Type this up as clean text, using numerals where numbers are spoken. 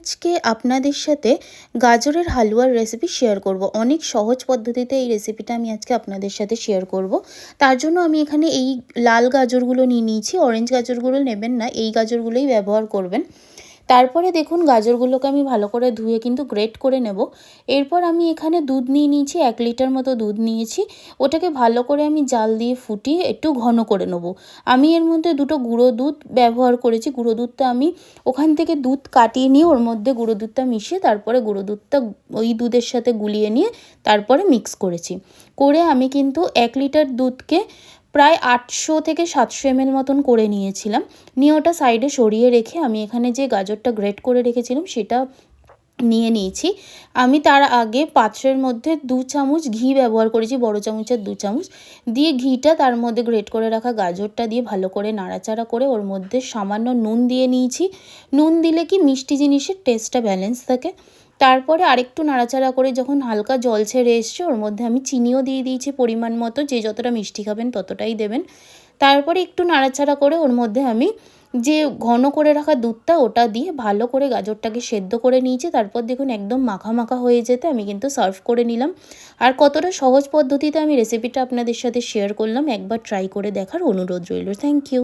আজকে আপনাদের সাথে গাজরের হালুয়ার রেসিপি শেয়ার করব। অনেক সহজ পদ্ধতিতে এই রেসিপিটা আমি আজকে আপনাদের সাথে শেয়ার করব। তার জন্য আমি এখানে এই লাল গাজরগুলো নিয়ে নিয়েছি। অরেঞ্জ গাজরগুলো নেবেন না, এই গাজরগুলোই ব্যবহার করবেন। তারপরে দেখুন গাজরগুলোকে আমি ভালো করে ধুয়ে কিন্তু গ্রেট করে নেব। এরপর আমি এখানে দুধ নিয়ে নিয়েছি, 1 লিটার মতো দুধ নিয়েছি। ওটাকে ভালো করে আমি জাল দিয়ে ফুটিয়ে একটু ঘন করে নেব। আমি এর মধ্যে দুটো গুঁড়ো দুধ ব্যবহার করেছি। গুঁড়ো দুধটা আমি ওখান থেকে দুধ কাটিয়ে নিয়ে ওর মধ্যে গুঁড়ো দুধটা মিশিয়ে তারপরে গুঁড়ো দুধটা ওই দুধের সাথে গুলিয়ে নিয়ে তারপরে মিক্স করেছি। করে আমি কিন্তু 1 লিটার দুধকে প্রায় 800 থেকে 700 ml মতন করে নিয়েছিলাম। নিয়ে ওটা সাইডে সরিয়ে রেখে আমি এখানে যে গাজরটা গ্রেট করে রেখেছিলাম সেটা নিয়ে নিয়েছি। আমি তার আগে পাত্রের মধ্যে 2 চামচ ঘি ব্যবহার করেছি, বড় চামচের 2 চামচ দিয়ে ঘিটা তার মধ্যে গ্রেট করে রাখা গাজরটা দিয়ে ভালো করে নাড়াচাড়া করে ওর মধ্যে সামান্য নুন দিয়ে নিয়েছি। নুন দিলে কি মিষ্টি জিনিসের টেস্টটা ব্যালেন্স থাকে। তারপরে আরেকটু নাড়াচাড়া করে যখন হালকা জল ছেড়ে এসছে ওর মধ্যে আমি চিনিও দিয়ে দিয়েছি পরিমাণ মতো, যে যতটা মিষ্টি খাবেন ততটাই দেবেন। তারপরে একটু নাড়াচাড়া করে ওর মধ্যে আমি যে ঘন করে রাখা দুধটা ওটা দিয়ে ভালো করে গাজরটাকে সেদ্ধ করে নিয়েছি। তারপর দেখুন একদম মাখা মাখা হয়ে যেতে আমি কিন্তু সার্ভ করে নিলাম। আর কতটা সহজ পদ্ধতিতে আমি রেসিপিটা আপনাদের সাথে শেয়ার করলাম, একবার ট্রাই করে দেখার অনুরোধ রইল। Thank you.